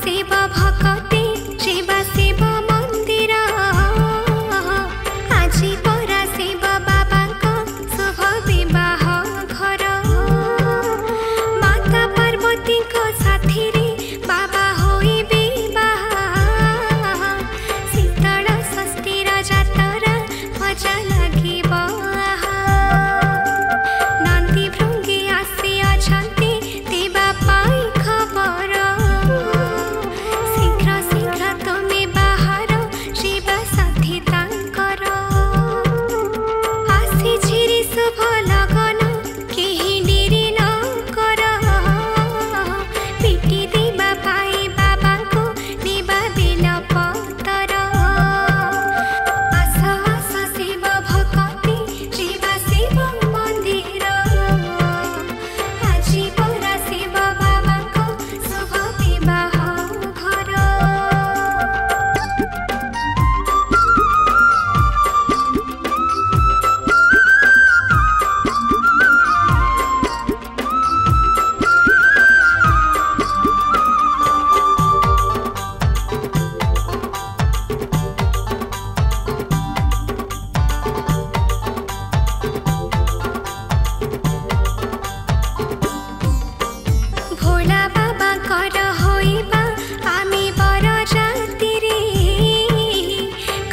शिव भक्ति शिव शिव मंदिर आजी परा शिव बाबा शुभ विवाह घर माता पार्वती साथी रे बाबा होई विवाह शीतल षष्ठीर जातरा मजा लगिब नंदी भृंगी आसी अछंती देवा पाई खबर शीघ्र शीघ्र तुमे बाहर शिव साथी तांकर आसी झिरी शुभ लगन केही डेरी न कर पिटी देवा पाई बाबा को देवा बेल पतर आस आस शिव भक्ति शिव शिव मंदिर आजी परा शिव बाबा को शुभ विवाह घर भोला बाबा कर होइबा आमी बर जाति रे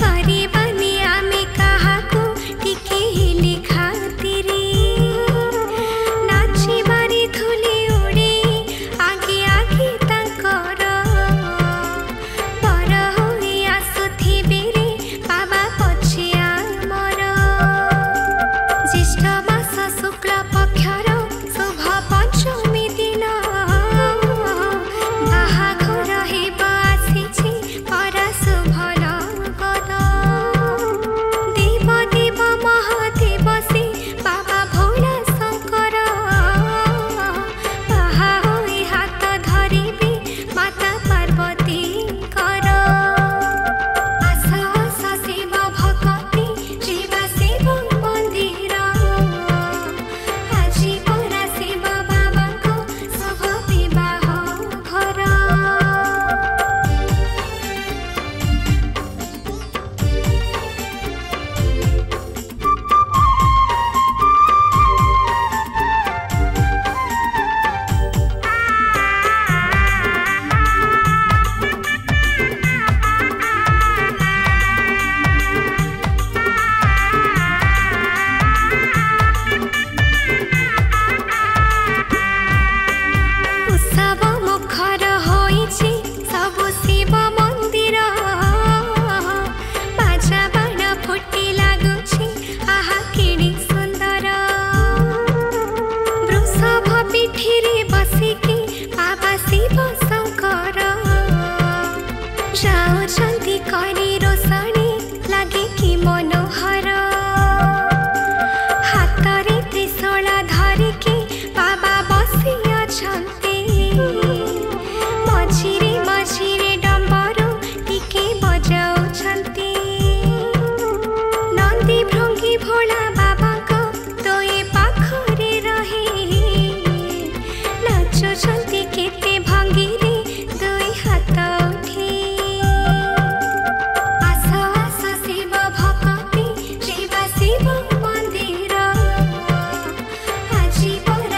करिबानी आमी काहाकू टिके हेले खातिरे नाचिबारी धुली उड़े आगे आगे तांकर बर होई आसुथिबे रे बाबा पछे आमर ज्येष्ठ मास शुक्ल पक्षर शुभ पंचमी दिन बाहाघर हेब आसिछि परा शुभ लगन देव देव महादेव से बाबा भोला शंकर बाहा होई हाथ धरिबे माता पार्वती कर आस आस शिव भक्ति शिव शिव मंदिर आजी परा शिव बाबा को शुभ विवाह घर उत्सव मुखर होइछि सबु शिव मंदिर बाजा बाण फुटी लागुछि आहा केडी सुंदर वृषभ पिठिरे बसिकी बाबा शिव शंकर जाउछन्ति करी रोषणी लागे कि मनोहर हातरे त्रिशूल धरिकी बाबा बसी अछन्ति मझिरे मझिरे डम्बरू टिके बजाउछन्ति नंदी भृंगी भोला बाबा को दोए पाखरे रही नाचुछन्ति केते भंगिरे दुई हाथ उठी आस आस शिव भक्ति शिव शिव मंदिर आजी परा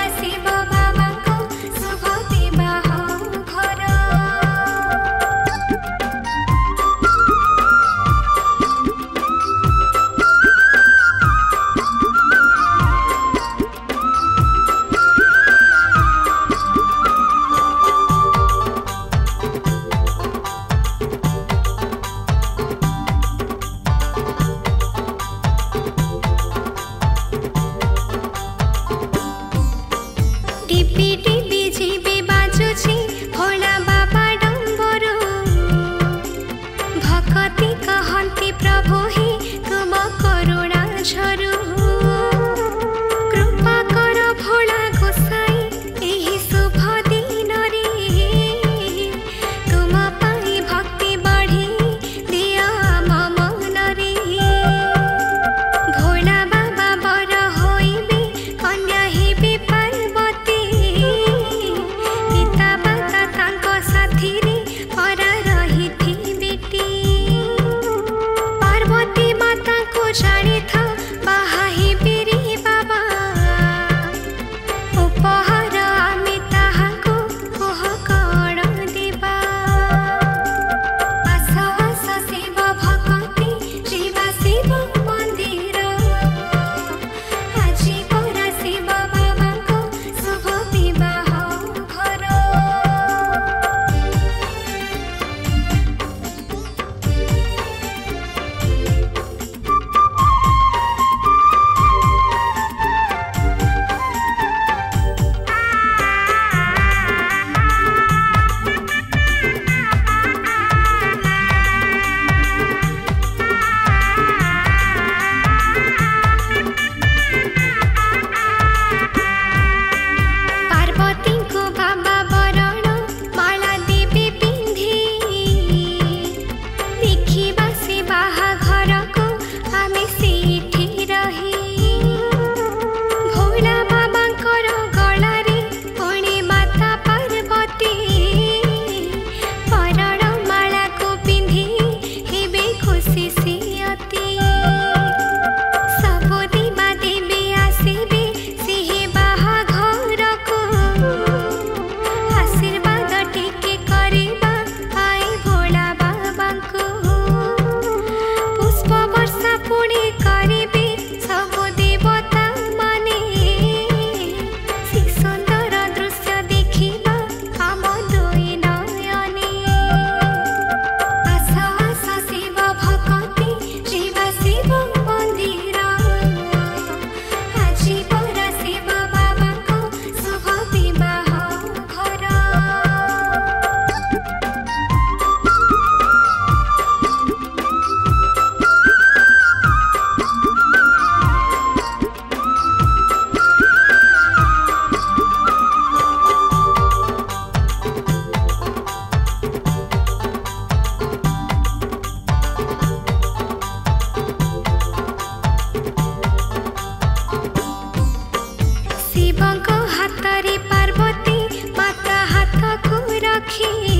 ହାତରେ ପାର୍ବତୀ ମାତା ହାତକୁ ରଖି